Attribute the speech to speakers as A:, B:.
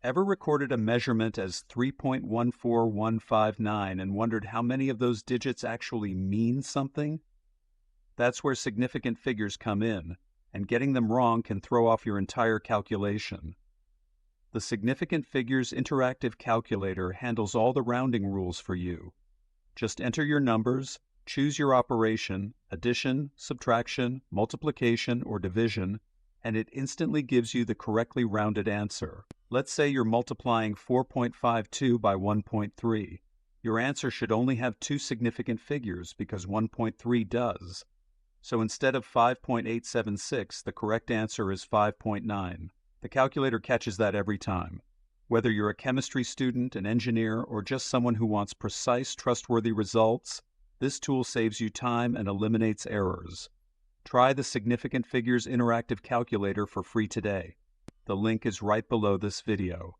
A: Ever recorded a measurement as 3.14159 and wondered how many of those digits actually mean something? That's where significant figures come in, and getting them wrong can throw off your entire calculation. The Significant Figures Interactive Calculator handles all the rounding rules for you. Just enter your numbers, choose your operation, addition, subtraction, multiplication, or division, and it instantly gives you the correctly rounded answer. Let's say you're multiplying 4.52 by 1.3. Your answer should only have two significant figures because 1.3 does. So instead of 5.876, the correct answer is 5.9. The calculator catches that every time. Whether you're a chemistry student, an engineer, or just someone who wants precise, trustworthy results, this tool saves you time and eliminates errors. Try the Significant Figures Interactive Calculator for free today. The link is right below this video.